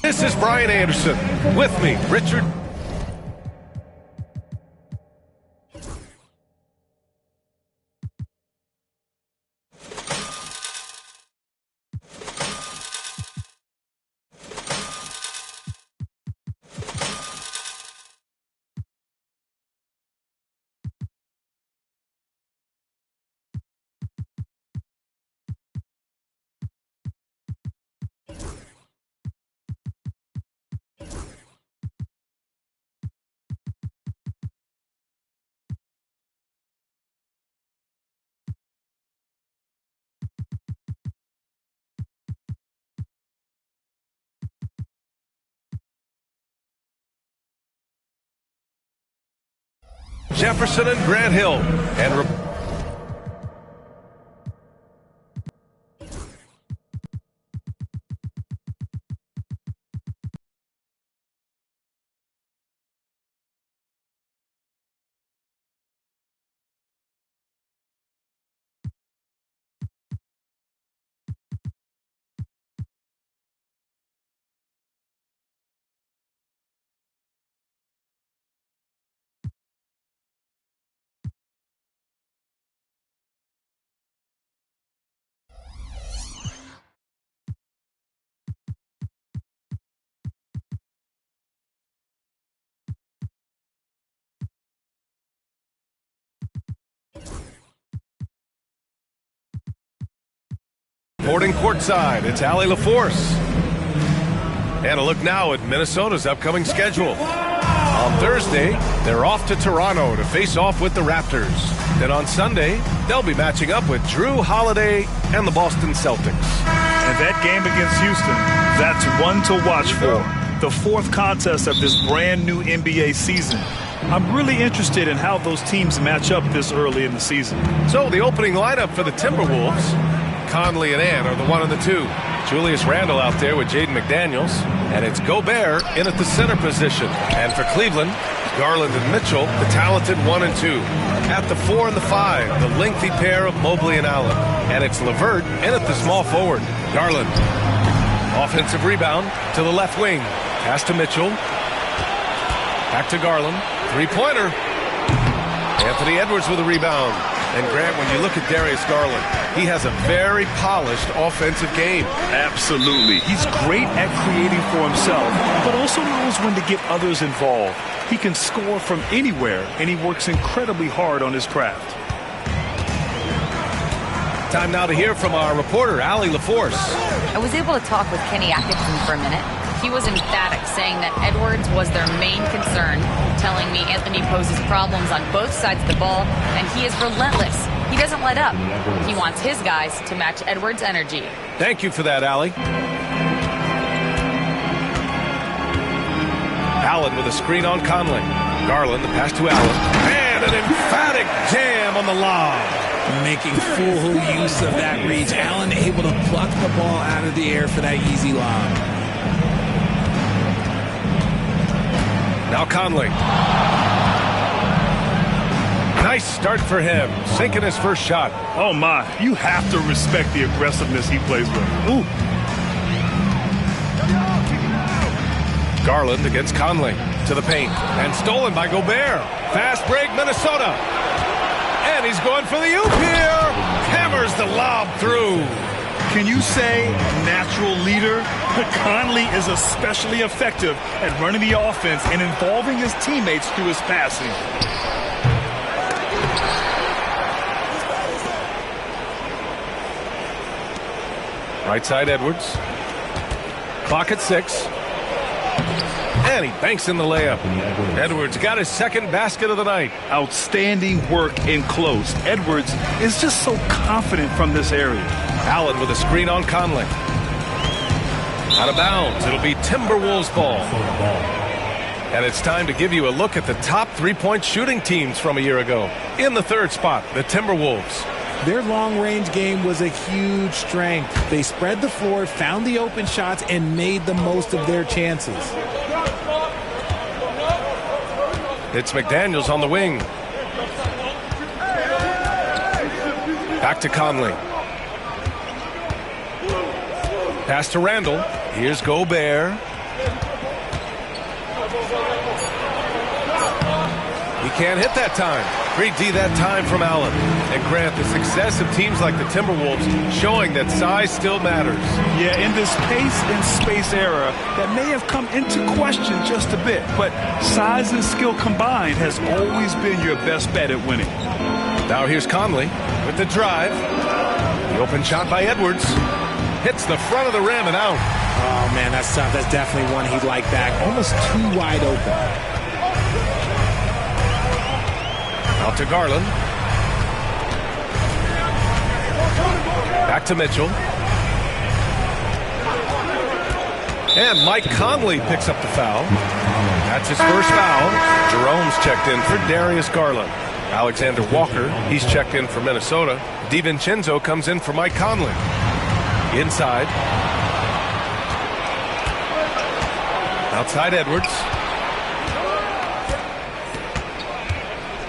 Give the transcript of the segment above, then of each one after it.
This is Brian Anderson. With me, Richard. Jefferson and Grant Hill. And boarding courtside, it's Allie LaForce. And a look now at Minnesota's upcoming schedule. On Thursday, they're off to Toronto to face off with the Raptors. Then on Sunday, they'll be matching up with Drew Holiday and the Boston Celtics. And that game against Houston, that's one to watch for. The fourth contest of this brand new NBA season. I'm really interested in how those teams match up this early in the season. So the opening lineup for the Timberwolves. Conley and Ann are the 1 and the 2. Julius Randle out there with Jaden McDaniels. And it's Gobert in at the center position. And for Cleveland, Garland and Mitchell, the talented 1 and 2. At the 4 and the 5, the lengthy pair of Mobley and Allen. And it's LeVert in at the small forward. Garland. Offensive rebound to the left wing. Pass to Mitchell. Back to Garland. Three-pointer. Anthony Edwards with a rebound. And Grant, when you look at Darius Garland, he has a very polished offensive game. Absolutely. He's great at creating for himself, but also knows when to get others involved. He can score from anywhere, and he works incredibly hard on his craft. Time now to hear from our reporter, Allie LaForce. I was able to talk with Kenny Atkinson for a minute. He was emphatic, saying that Edwards was their main concern, telling me Anthony poses problems on both sides of the ball, and he is relentless. He doesn't let up. He wants his guys to match Edwards' energy. Thank you for that, Allie. Allen with a screen on Conley. Garland, the pass to Allen. And an emphatic jam on the lob. Making full use of that reach. Allen able to pluck the ball out of the air for that easy lob. Now Conley. Nice start for him. Sinking his first shot. Oh, my. You have to respect the aggressiveness he plays with. Ooh. Garland against Conley. To the paint. And stolen by Gobert. Fast break, Minnesota. And he's going for the oop here. Hammers the lob through. Can you say natural leader? Conley is especially effective at running the offense and involving his teammates through his passing. Right side Edwards. Clock at 6. And he banks in the layup. Edwards got his second basket of the night. Outstanding work in close. Edwards is just so confident from this area. Allen with a screen on Conley. Out of bounds. It'll be Timberwolves ball. And it's time to give you a look at the top three-point shooting teams from a year ago. In the third spot, the Timberwolves. Their long-range game was a huge strength. They spread the floor, found the open shots, and made the most of their chances. It's McDaniels on the wing. Back to Conley. Pass to Randle. Here's Gobert. can't hit that time. Great D that time from Allen. And Grant, the success of teams like the Timberwolves showing that size still matters. Yeah, in this pace and space era, that may have come into question just a bit, but size and skill combined has always been your best bet at winning. Now here's Conley with the drive. The open shot by Edwards. Hits the front of the rim and out. Oh, man, that's tough. That's definitely one he'd like back. Almost too wide open. Out to Garland. Back to Mitchell. And Mike Conley picks up the foul. That's his first foul. Jerome's checked in for Darius Garland. Alexander Walker, he's checked in for Minnesota. DiVincenzo comes in for Mike Conley. Inside. Outside Edwards.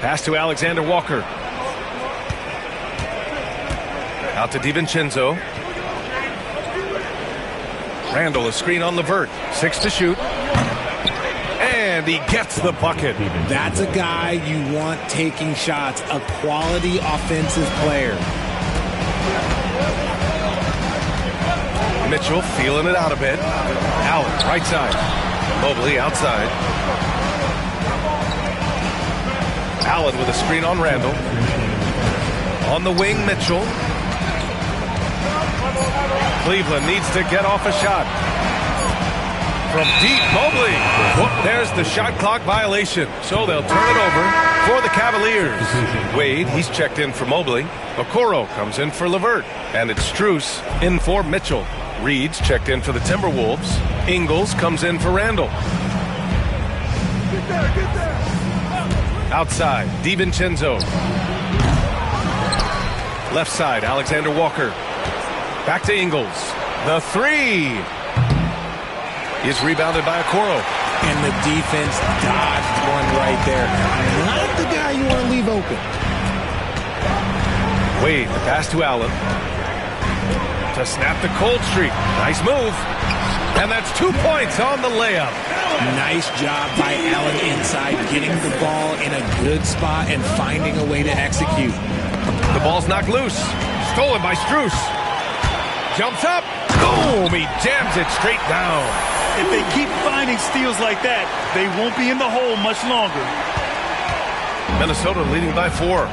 Pass to Alexander Walker. Out to DiVincenzo. Randall, a screen on Levert. 6 to shoot. And he gets the bucket. That's a guy you want taking shots, a quality offensive player. Mitchell feeling it out a bit. Allen, right side. Mobley outside. Allen with a screen on Randall. On the wing, Mitchell. Cleveland needs to get off a shot. From deep, Mobley. There's the shot clock violation. So they'll turn it over for the Cavaliers. Wade, he's checked in for Mobley. Okoro comes in for Levert. And it's Strus in for Mitchell. Reed's checked in for the Timberwolves. Ingles comes in for Randall. Outside, DiVincenzo. Left side, Alexander Walker. Back to Ingles. The three is rebounded by Okoro. And the defense dodged one right there. Not the guy you want to leave open. Wade, the pass to Allen. To snap the cold streak. Nice move. And that's 2 points on the layup. Nice job by Allen inside, getting the ball in a good spot and finding a way to execute. The ball's knocked loose. Stolen by Strus. Jumps up. Boom! He jams it straight down. If they keep finding steals like that, they won't be in the hole much longer. Minnesota leading by 4.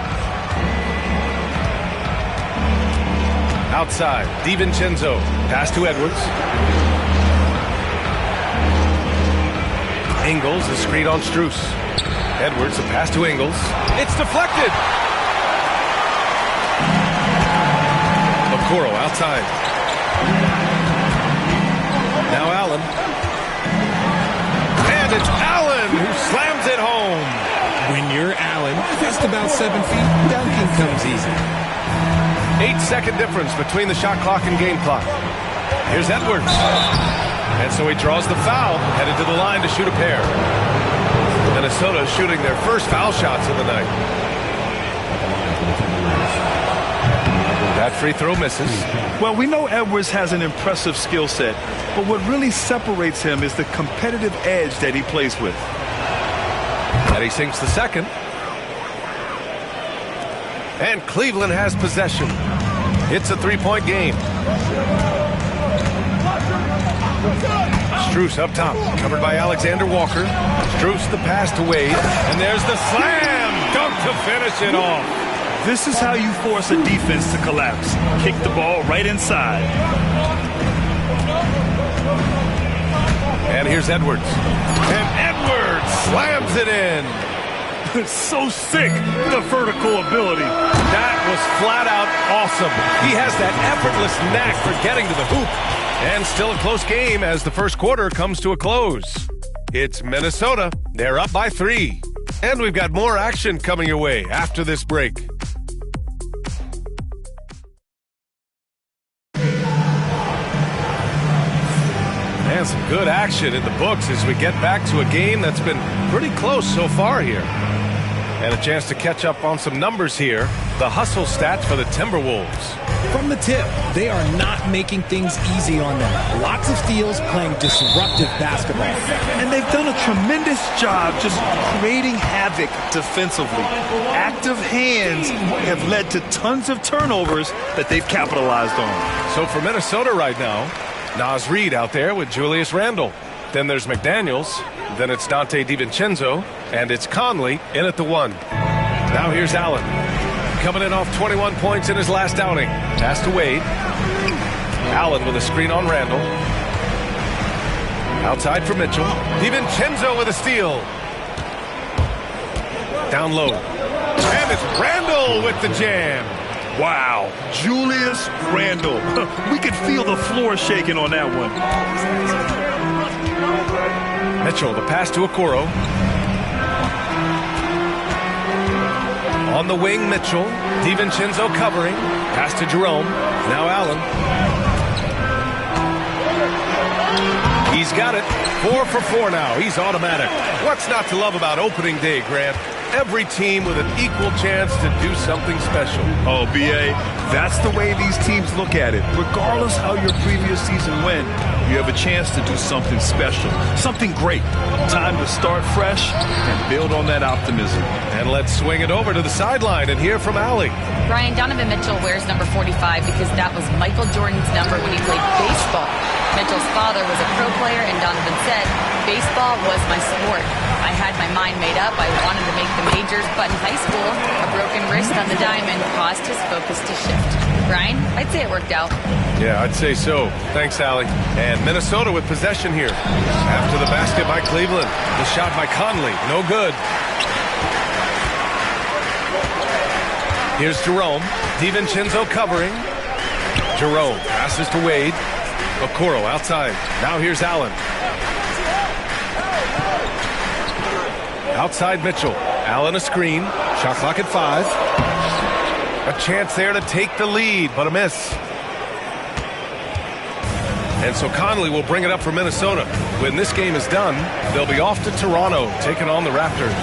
Outside, DiVincenzo. Pass to Edwards. Ingles, a screen on Strus. Edwards, a pass to Ingles. It's deflected. Okoro outside. Now Allen. And it's Allen who slams it home. When you're Allen, just about 7 feet, dunking comes easy. 8-second difference between the shot clock and game clock. Here's Edwards. And so he draws the foul, headed to the line to shoot a pair. Minnesota shooting their first foul shots of the night. That free throw misses. Well, we know Edwards has an impressive skill set, but what really separates him is the competitive edge that he plays with. And he sinks the second. And Cleveland has possession. It's a 3-point game. Strus up top, covered by Alexander Walker. Strus the pass to Wade, and there's the slam dunk to finish it off. This is how you force a defense to collapse. Kick the ball right inside. And here's Edwards. And Edwards slams it in. It's so sick, the vertical ability. That was flat out awesome. He has that effortless knack for getting to the hoop. And still a close game as the first quarter comes to a close. It's Minnesota. They're up by 3. And we've got more action coming your way after this break. And some good action in the books as we get back to a game that's been pretty close so far here. And a chance to catch up on some numbers here. The hustle stats for the Timberwolves. From the tip, they are not making things easy on them. Lots of steals, playing disruptive basketball. And they've done a tremendous job just creating havoc defensively. Active hands have led to tons of turnovers that they've capitalized on. So for Minnesota right now, Naz Reid out there with Julius Randle. Then there's McDaniels. Then it's Dante DiVincenzo. And it's Conley in at the 1. Now here's Allen. Coming in off 21 points in his last outing. Pass to Wade. Allen with a screen on Randle. Outside for Mitchell. DiVincenzo with a steal. Down low. And it's Randle with the jam. Wow, Julius Randle. We could feel the floor shaking on that one. Mitchell, the pass to Okoro. On the wing, Mitchell. DiVincenzo covering. Pass to Jerome. Now Allen. He's got it. 4 for 4 now. He's automatic. What's not to love about opening day, Grant? Every team with an equal chance to do something special. Oh, B.A., that's the way these teams look at it. Regardless how your previous season went, you have a chance to do something special, something great. Time to start fresh and build on that optimism. And let's swing it over to the sideline and hear from Allie. Brian, Donovan Mitchell wears number 45 because that was Michael Jordan's number when he played baseball. Mitchell's father was a pro player, and Donovan said, baseball was my sport. I had my mind made up. I wanted to make the majors, but in high school, a broken wrist on the diamond caused his focus to shift. Brian, I'd say it worked out. Yeah, I'd say so. Thanks, Allie. And Minnesota with possession here. After the basket by Cleveland. The shot by Conley. No good. Here's Jerome. DiVincenzo covering. Jerome passes to Wade. Okoro outside. Now here's Allen. Outside Mitchell. Allen a screen. Shot clock at 5. A chance there to take the lead, but a miss. And so Conley will bring it up for Minnesota. When this game is done, they'll be off to Toronto, taking on the Raptors.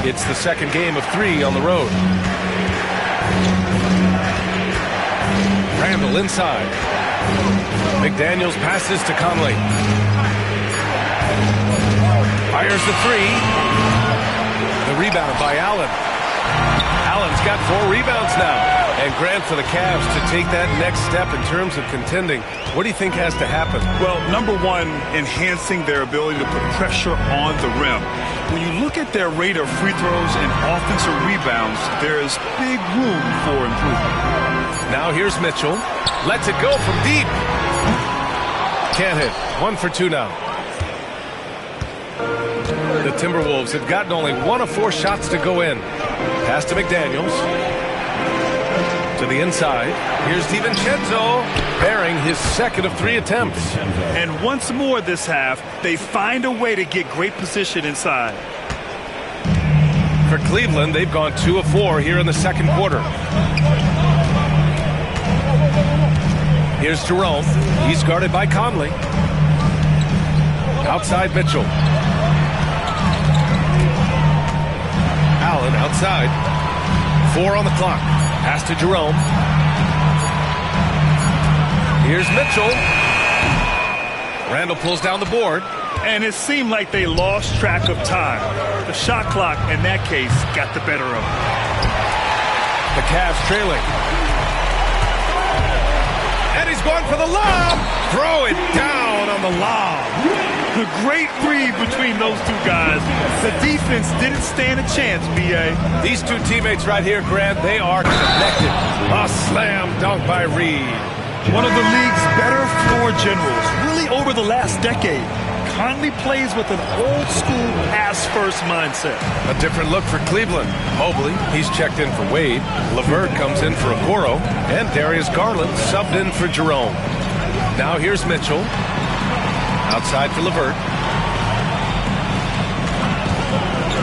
It's the second game of 3 on the road. Randle inside. McDaniels passes to Conley. Fires the 3. The rebound by Allen. Allen's got 4 rebounds now. And Grant, for the Cavs to take that next step in terms of contending, what do you think has to happen? Well, number one, enhancing their ability to put pressure on the rim. When you look at their rate of free throws and offensive rebounds, there is big room for improvement. Now here's Mitchell. Lets it go from deep. Can't hit. 1 for 2 now. The Timberwolves have gotten only 1 of 4 shots to go in. Pass to McDaniels. To the inside. Here's DiVincenzo, bearing his second of 3 attempts. And once more this half, they find a way to get great position inside. For Cleveland, they've gone 2 of 4 here in the second quarter. Here's Jerome. He's guarded by Conley. Outside Mitchell. Allen outside. 4 on the clock. Pass to Jerome. Here's Mitchell. Randle pulls down the board. And it seemed like they lost track of time. The shot clock, in that case, got the better of them. The Cavs trailing. And he's going for the lob. Throw it down on the lob. The great read between those 2 guys. The defense didn't stand a chance, B.A. These 2 teammates right here, Grant, they are connected. A slam dunk by Reed. One of the league's better floor generals, really over the last decade. Conley plays with an old-school pass-first mindset. A different look for Cleveland. Mobley, he's checked in for Wade. LeVert comes in for Okoro. And Darius Garland subbed in for Jerome. Now here's Mitchell. Outside for LeVert.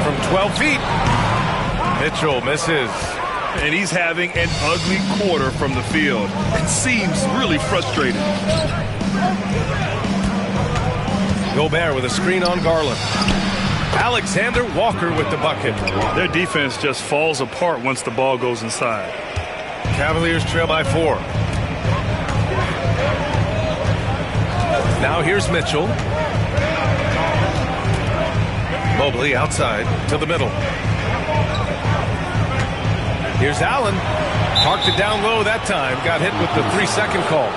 From 12 feet. Mitchell misses. And he's having an ugly quarter from the field. It seems really frustrated. Gobert with a screen on Garland. Alexander Walker with the bucket. Their defense just falls apart once the ball goes inside. Cavaliers trail by 4. Now here's Mitchell. Mobley outside to the middle. Here's Allen. Parked it down low that time. Got hit with the 3-second call.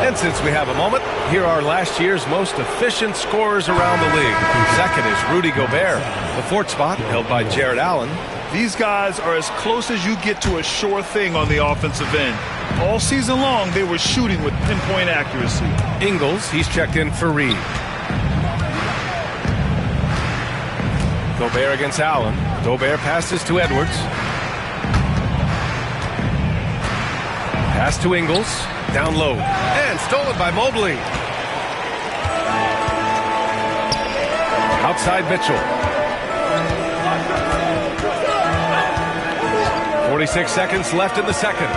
And since we have a moment, here are last year's most efficient scorers around the league. Second is Rudy Gobert. The 4th spot held by Jared Allen. These guys are as close as you get to a sure thing on the offensive end. All season long, they were shooting with pinpoint accuracy. Ingles, he's checked in for Reed. Gobert against Allen. Gobert passes to Edwards. Pass to Ingles. Down low. And stolen by Mobley. Outside Mitchell. 46 seconds left in the second.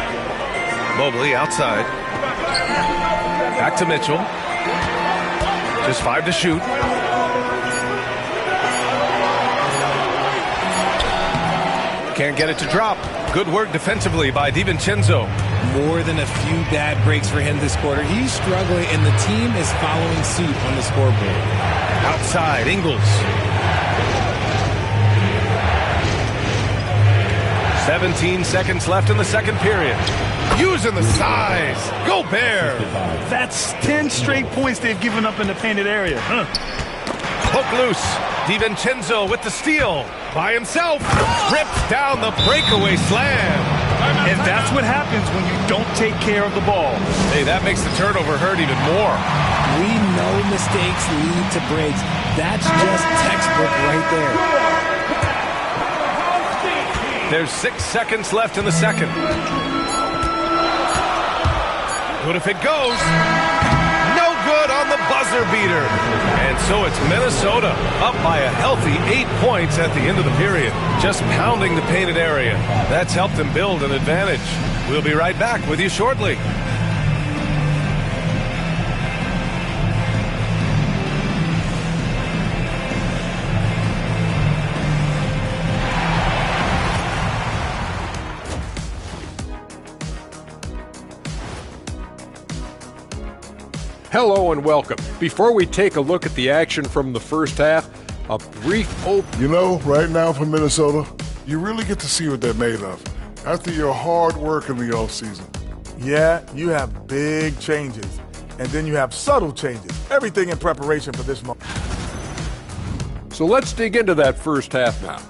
Mobley outside. Back to Mitchell. Just 5 to shoot. Can't get it to drop. Good work defensively by DiVincenzo. More than a few bad breaks for him this quarter. He's struggling, and the team is following suit on the scoreboard. Outside, Ingles. 17 seconds left in the second period. Using the size. Gobert. That's 10 straight points they've given up in the painted area. Hook loose. DiVincenzo with the steal. By himself. Rips down the breakaway slam. And that's what happens when you don't take care of the ball. Hey, that makes the turnover hurt even more. We know mistakes lead to breaks. That's just textbook right there. There's 6 seconds left in the second. Good if it goes. No good on the buzzer beater. And so it's Minnesota up by a healthy 8 points at the end of the period. Just pounding the painted area. That's helped them build an advantage. We'll be right back with you shortly. Hello and welcome. Before we take a look at the action from the first half, a brief You know, right now for Minnesota, you really get to see what they're made of after your hard work in the offseason. Yeah, you have big changes, and then you have subtle changes. Everything in preparation for this moment. So let's dig into that first half now,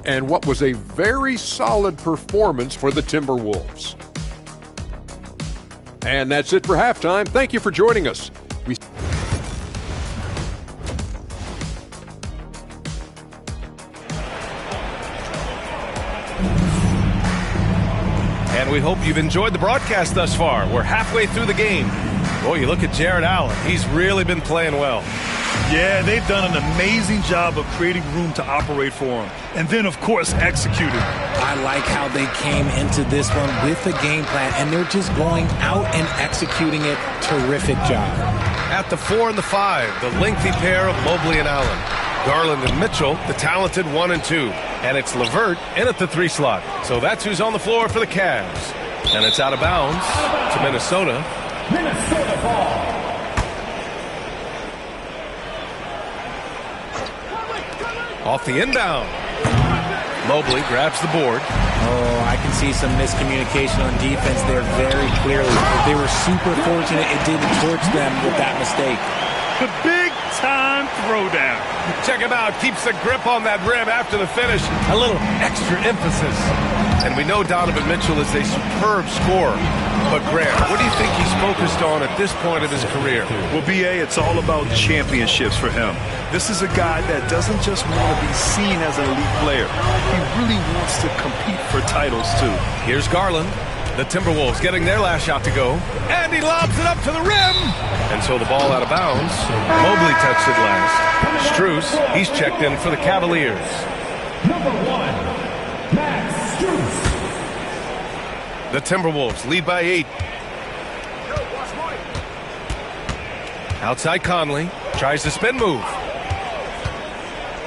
and what was a very solid performance for the Timberwolves. And that's it for halftime. Thank you for joining us. And we hope you've enjoyed the broadcast thus far. We're halfway through the game. Boy, you look at Jared Allen. He's really been playing well. Yeah, they've done an amazing job of creating room to operate for him. And then, of course, executing. I like how they came into this one with a game plan, and they're just going out and executing it. Terrific job. At the 4 and the 5, the lengthy pair of Mobley and Allen. Garland and Mitchell, the talented 1 and 2. And it's LeVert in at the 3 slot. So that's who's on the floor for the Cavs. And it's out of bounds to Minnesota. Minnesota ball. Off the inbound. Mobley grabs the board. Oh, I can see some miscommunication on defense there very clearly. They were super fortunate it didn't torch them with that mistake. The big-time throwdown. Check him out. Keeps the grip on that rim after the finish. A little extra emphasis. And we know Donovan Mitchell is a superb scorer. But, Grant, what do you think he's focused on at this point of his career? Well, B.A., it's all about championships for him. This is a guy that doesn't just want to be seen as an elite player. He really wants to compete for titles, too. Here's Garland. The Timberwolves getting their last shot to go. And he lobs it up to the rim. And so the ball out of bounds. Mobley touched it last. Strus, he's checked in for the Cavaliers. Number 1, Max Strus. The Timberwolves lead by 8. Outside Conley. Tries the spin move.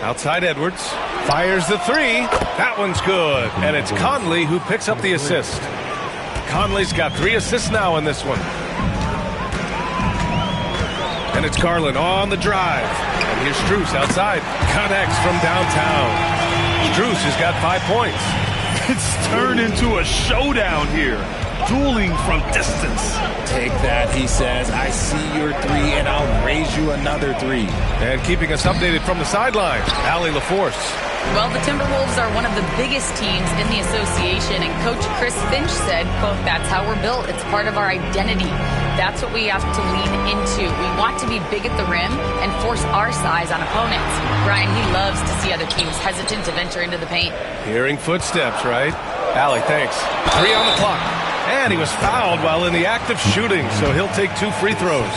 Outside Edwards. Fires the three. That one's good. And it's Conley who picks up the assist. Conley's got 3 assists now in this one. And it's Garland on the drive. And here's Strus outside. Connects from downtown. Strus has got 5 points. It's turned into a showdown here. Dueling from distance. Take that, he says. I see your 3, and I'll raise you another 3. And keeping us updated from the sideline, Allie LaForce. Well, the Timberwolves are one of the biggest teams in the association, and Coach Chris Finch said, quote, "That's how we're built. It's part of our identity. That's what we have to lean into. We want to be big at the rim and force our size on opponents." Brian, he loves to see other teams hesitant to venture into the paint. Hearing footsteps, right? Allie, thanks. 3 on the clock. And he was fouled while in the act of shooting, so he'll take 2 free throws.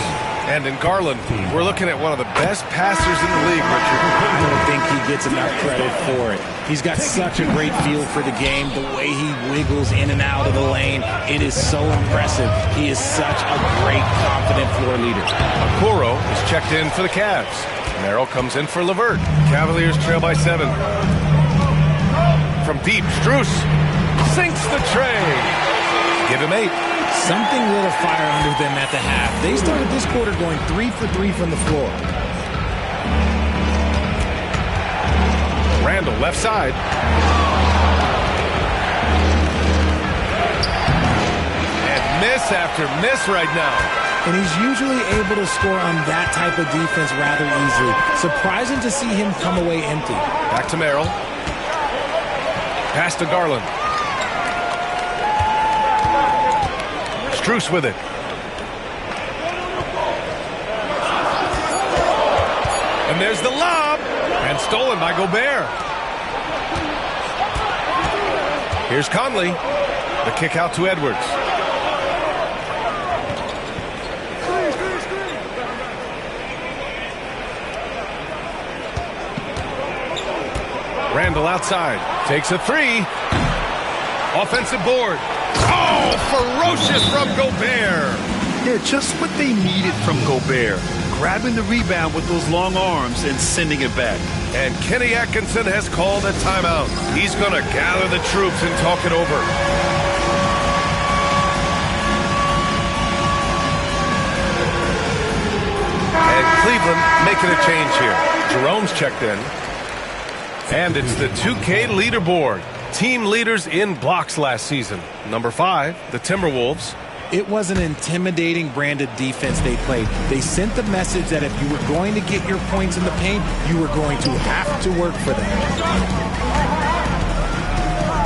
And in Garland, we're looking at one of the best passers in the league, Richard. I don't think he gets enough credit for it. He's got such a great feel for the game, the way he wiggles in and out of the lane. It is so impressive. He is such a great, confident floor leader. Okoro is checked in for the Cavs. Merrill comes in for LeVert. Cavaliers trail by 7. From deep, Strus sinks the tray. Give him 8. Something lit a fire under them at the half. They started this quarter going 3 for 3 from the floor. Randall, left side. And miss after miss right now. And he's usually able to score on that type of defense rather easily. Surprising to see him come away empty. Back to Merrill. Pass to Garland. Strus with it. And there's the lob. And stolen by Gobert. Here's Conley. The kick out to Edwards. Randall outside. Takes a 3. Offensive board. Oh, ferocious from Gobert. Yeah, just what they needed from Gobert. Grabbing the rebound with those long arms and sending it back. And Kenny Atkinson has called a timeout. He's going to gather the troops and talk it over. And Cleveland making a change here. Jerome's checked in. And it's the 2K leaderboard. Team leaders in blocks last season. Number 5, the Timberwolves. It was an intimidating brand of defense they played. They sent the message that if you were going to get your points in the paint, you were going to have to work for them.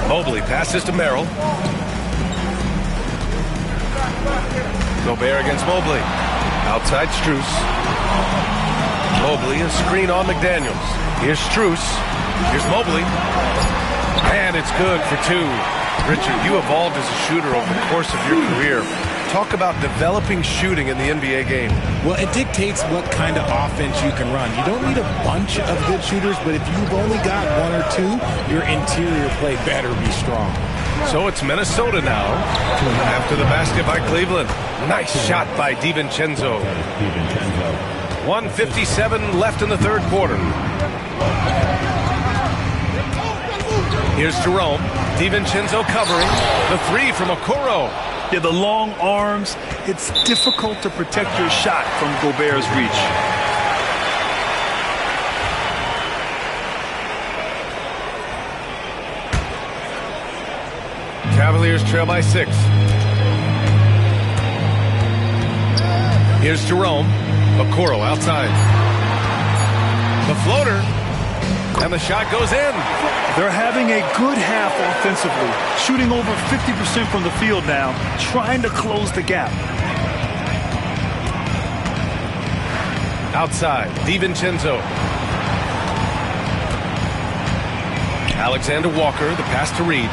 Mobley passes to Merrill. Gobert against Mobley. Outside Strus. Mobley, a screen on McDaniels. Here's Strus. Here's Mobley. And it's good for 2. Richard, you evolved as a shooter over the course of your career. Talk about developing shooting in the NBA game. Well, it dictates what kind of offense you can run. You don't need a bunch of good shooters, but if you've only got 1 or 2, your interior play better be strong. So it's Minnesota now. After the basket by Cleveland. Nice shot by DiVincenzo. 1:57 left in the third quarter. Here's Jerome. DiVincenzo covering. The 3 from Okoro. Yeah, the long arms. It's difficult to protect your shot from Gobert's reach. Cavaliers trail by 6. Here's Jerome. Okoro outside. The floater. And the shot goes in. They're having a good half offensively, shooting over 50% from the field now, trying to close the gap. Outside, DiVincenzo. Alexander Walker, the pass to Reed.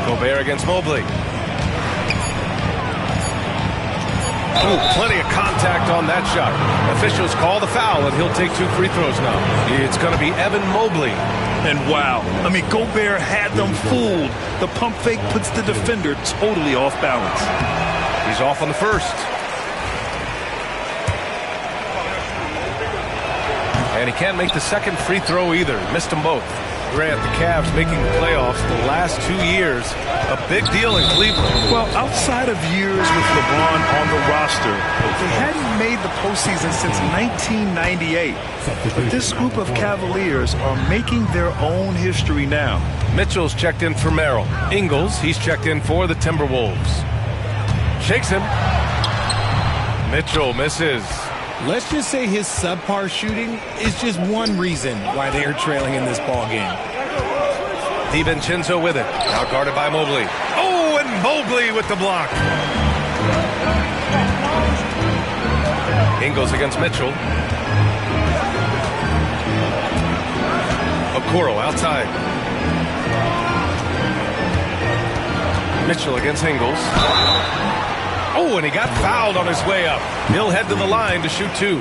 Gobert against Mobley. Ooh, plenty of contact on that shot. Officials call the foul, and he'll take 2 free throws now. It's going to be Evan Mobley. And wow, I mean, Gobert had them fooled. The pump fake puts the defender totally off balance. He's off on the first. And he can't make the second free throw either. Missed them both. Grant, the Cavs making the playoffs the last 2 years. A big deal in Cleveland. Well, outside of years with LeBron on the roster, they hadn't made the postseason since 1998. But this group of Cavaliers are making their own history now. Mitchell's checked in for Merrill. Ingles, he's checked in for the Timberwolves. Shakes him. Mitchell misses. Let's just say his subpar shooting is just one reason why they are trailing in this ball game. DiVincenzo with it. Now guarded by Mobley. Oh, and Mobley with the block. Ingles against Mitchell. Okoro outside. Mitchell against Ingles. Oh, and he got fouled on his way up. He'll head to the line to shoot 2.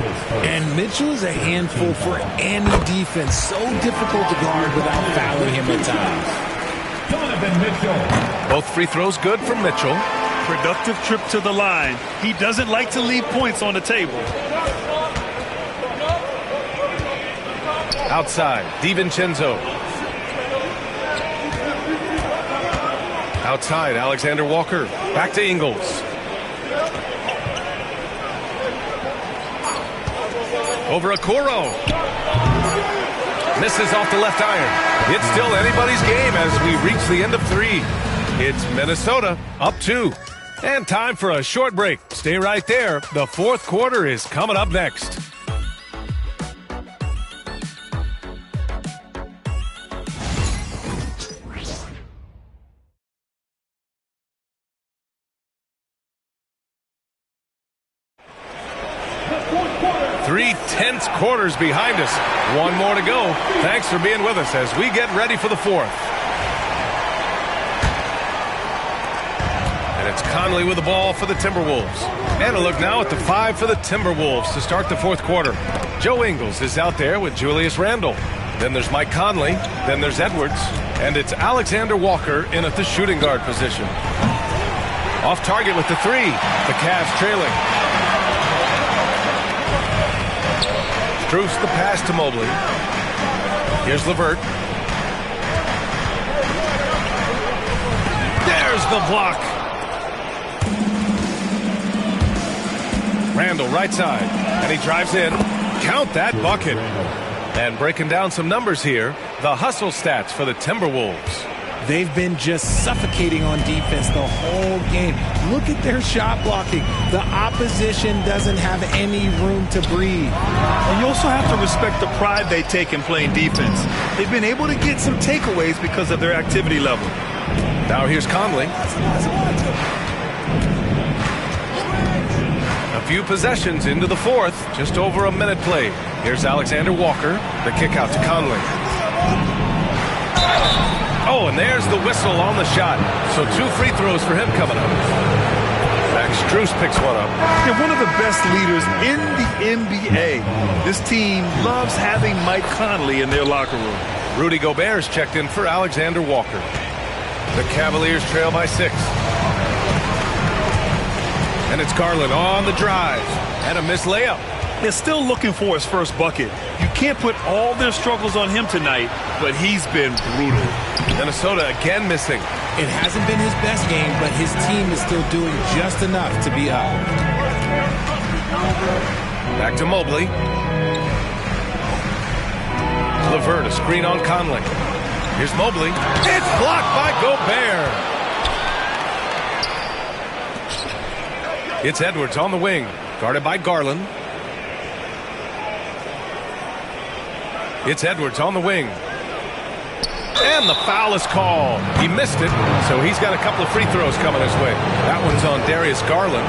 And Mitchell is a handful for any defense. So difficult to guard without fouling him at times. Donovan Mitchell. Both free throws good from Mitchell. Productive trip to the line. He doesn't like to leave points on the table. Outside, DiVincenzo. Outside, Alexander Walker. Back to Ingles. Over Okoro. Misses off the left iron. It's still anybody's game as we reach the end of 3. It's Minnesota up 2. And time for a short break. Stay right there. The fourth quarter is coming up next. Three tense quarters behind us. One more to go. Thanks for being with us as we get ready for the fourth. And it's Conley with the ball for the Timberwolves. And a look now at the 5 for the Timberwolves to start the fourth quarter. Joe Ingles is out there with Julius Randle. Then there's Mike Conley. Then there's Edwards. And it's Alexander Walker in at the shooting guard position. Off target with the 3. The Cavs trailing. Strus the pass to Mobley. Here's LeVert. There's the block. Randle right side. And he drives in. Count that bucket. And breaking down some numbers here, the hustle stats for the Timberwolves. They've been just suffocating on defense the whole game. Look at their shot blocking. The opposition doesn't have any room to breathe. And you also have to respect the pride they take in playing defense. They've been able to get some takeaways because of their activity level. Now here's Conley. A few possessions into the fourth. Just over a minute played. Here's Alexander Walker. The kick out to Conley. Oh, and there's the whistle on the shot. So 2 free throws for him coming up. Max Strus picks one up. They're one of the best leaders in the NBA. This team loves having Mike Conley in their locker room. Rudy Gobert's checked in for Alexander Walker. The Cavaliers trail by 6. And it's Garland on the drive. And a missed layup. They're still looking for his first bucket. You can't put all their struggles on him tonight, but he's been brutal. Minnesota again missing. It hasn't been his best game, but his team is still doing just enough to be up. Back to Mobley. LeVert, a screen on Conley. Here's Mobley. It's blocked by Gobert. It's Edwards on the wing, guarded by Garland. It's Edwards on the wing. And the foul is called. He missed it, so he's got a couple of free throws coming his way. That one's on Darius Garland.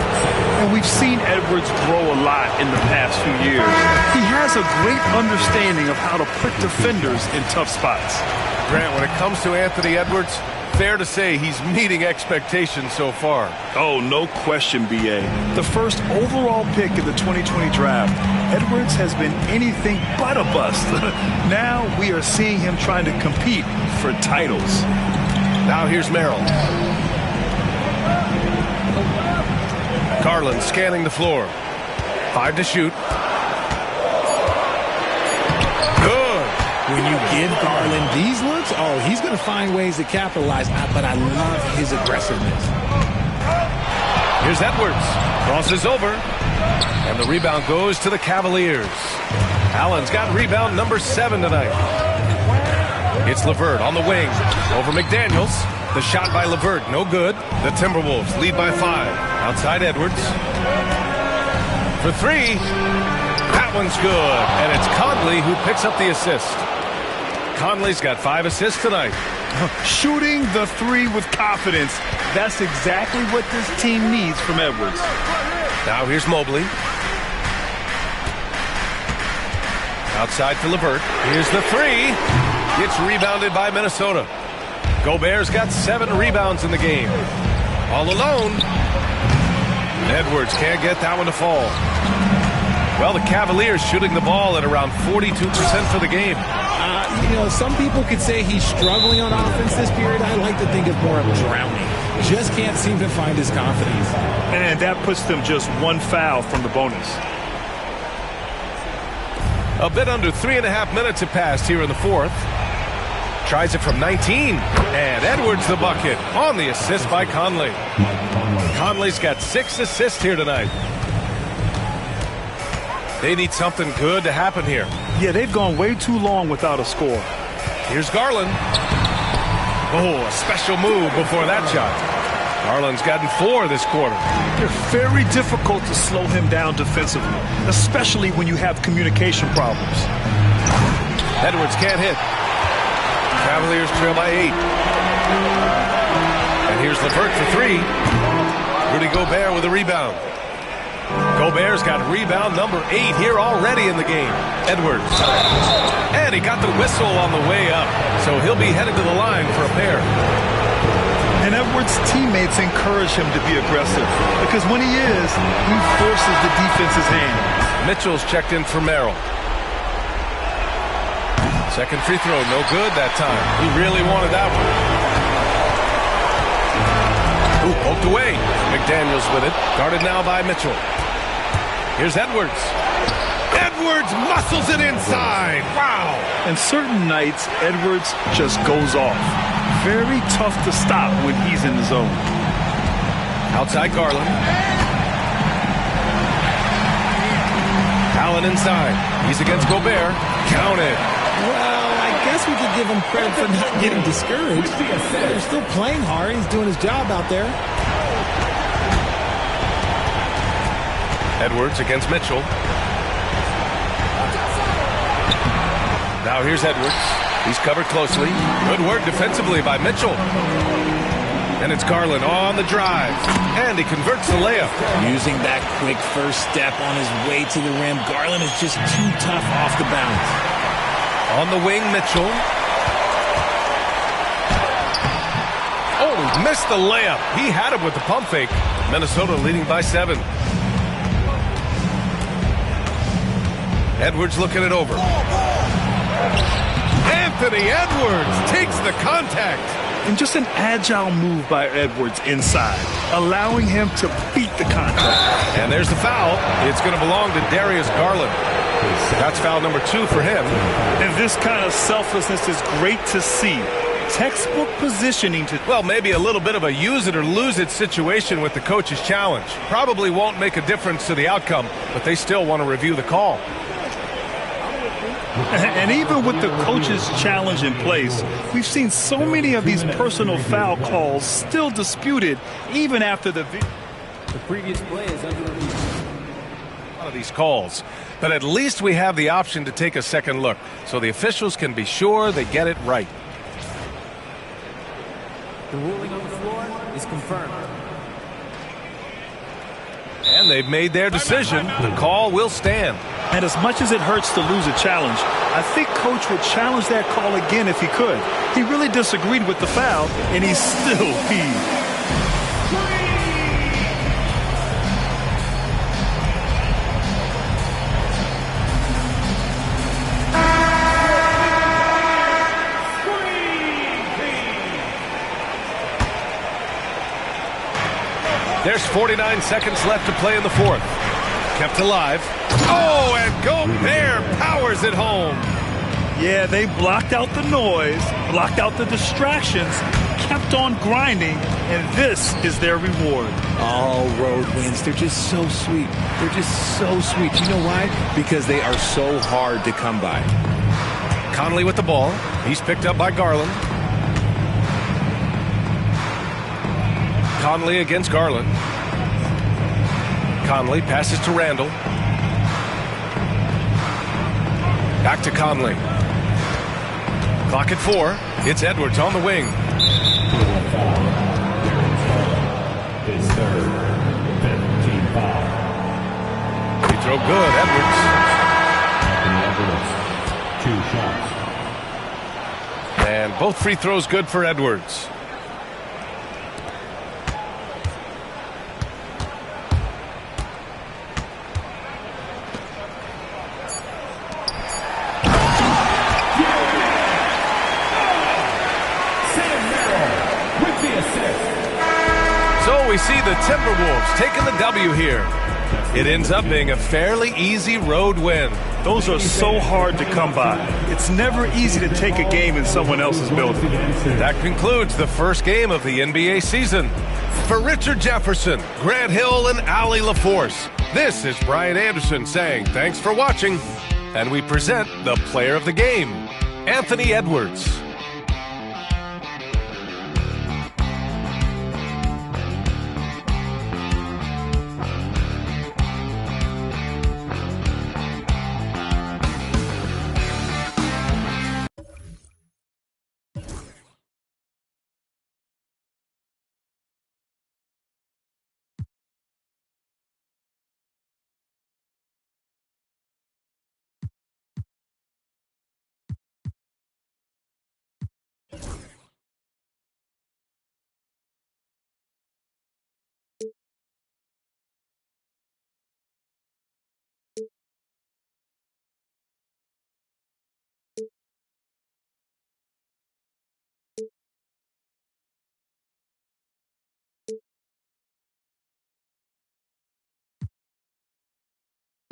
And we've seen Edwards grow a lot in the past few years. He has a great understanding of how to put defenders in tough spots. Grant, when it comes to Anthony Edwards, fair to say he's meeting expectations so far. Oh, no question, B.A. The first overall pick in the 2020 draft, Edwards has been anything but a bust. Now we are seeing him trying to compete for titles. Now here's Merrill. Garland scanning the floor. 5 to shoot. When you give Garland these looks, oh, he's going to find ways to capitalize. But I love his aggressiveness. Here's Edwards. Crosses over. And the rebound goes to the Cavaliers. Allen's got rebound number 7 tonight. It's LeVert on the wing. Over McDaniels. The shot by LeVert, no good. The Timberwolves lead by 5. Outside Edwards. For 3. That one's good. And it's Conley who picks up the assist. Conley's got 5 assists tonight. Shooting the 3 with confidence. That's exactly what this team needs from Edwards. Now here's Mobley. Outside to LeVert. Here's the 3. It's rebounded by Minnesota. Gobert's got 7 rebounds in the game. All alone. Edwards can't get that one to fall. Well, the Cavaliers shooting the ball at around 42% for the game. Some people could say he's struggling on offense this period. I like to think of more of drowning. Just can't seem to find his confidence. And that puts them just 1 foul from the bonus. A bit under 3.5 minutes have passed here in the 4th. Tries it from 19. And Edwards the bucket on the assist by Conley. Conley's got 6 assists here tonight. They need something good to happen here. Yeah, they've gone way too long without a score. Here's Garland. Oh, a special move before that shot. Garland's gotten 4 this quarter. They're very difficult to slow him down defensively, especially when you have communication problems. Edwards can't hit. Cavaliers trail by 8. And here's LeVert for 3. Rudy Gobert with a rebound. Gobert's got rebound number 8 here already in the game. Edwards. And he got the whistle on the way up. So he'll be headed to the line for a pair. And Edwards' teammates encourage him to be aggressive because when he is, he forces the defense's hand. Mitchell's checked in for Merrill. Second free throw, no good that time. He really wanted that one. Ooh, poked away. McDaniels with it. Guarded now by Mitchell. Here's Edwards. Edwards muscles it inside. Wow. And certain nights, Edwards just goes off. Very tough to stop when he's in the zone. Outside Garland. Allen inside. He's against Gobert. Counted. Well, I guess we could give him credit for not getting discouraged. They're still playing hard. He's doing his job out there. Edwards against Mitchell. Now here's Edwards. He's covered closely. Good work defensively by Mitchell. And it's Garland on the drive. And he converts the layup. Using that quick first step on his way to the rim. Garland is just too tough off the bounce. On the wing, Mitchell. Oh, missed the layup. He had it with the pump fake. Minnesota leading by 7. Edwards looking it over. Anthony Edwards takes the contact. And just an agile move by Edwards inside, allowing him to beat the contact. And there's the foul. It's going to belong to Darius Garland. That's foul number 2 for him. And this kind of selflessness is great to see. Textbook positioning to... Well, maybe a little bit of a use it or lose it situation with the coach's challenge. Probably won't make a difference to the outcome, but they still want to review the call. And even with the coach's challenge in place, we've seen so many of these personal foul calls still disputed even after the previous play is under review. A lot of these calls, but at least we have the option to take a second look so the officials can be sure they get it right. The ruling on the floor is confirmed. And they've made their decision. The call will stand. And as much as it hurts to lose a challenge, I think Coach would challenge that call again if he could. He really disagreed with the foul, and he still peed. There's 49 seconds left to play in the 4th. Kept alive. Oh, and Gobert powers it home. Yeah, they blocked out the noise, blocked out the distractions, kept on grinding, and this is their reward. All road wins. They're just so sweet. They're just so sweet. You know why? Because they are so hard to come by. Conley with the ball. He's picked up by Garland. Conley against Garland. Conley passes to Randall. Back to Conley. Clock at 4. It's Edwards on the wing. His third, 15 foul. Free throw good, Edwards. Edwards, 2 shots. And both free throws good for Edwards. So we see the Timberwolves taking the W here. It ends up being a fairly easy road win. Those are so hard to come by. It's never easy to take a game in someone else's building. That concludes the first game of the NBA season. For Richard Jefferson, Grant Hill, and Allie LaForce, this is Brian Anderson saying thanks for watching, and we present the player of the game, Anthony Edwards.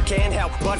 Can't help but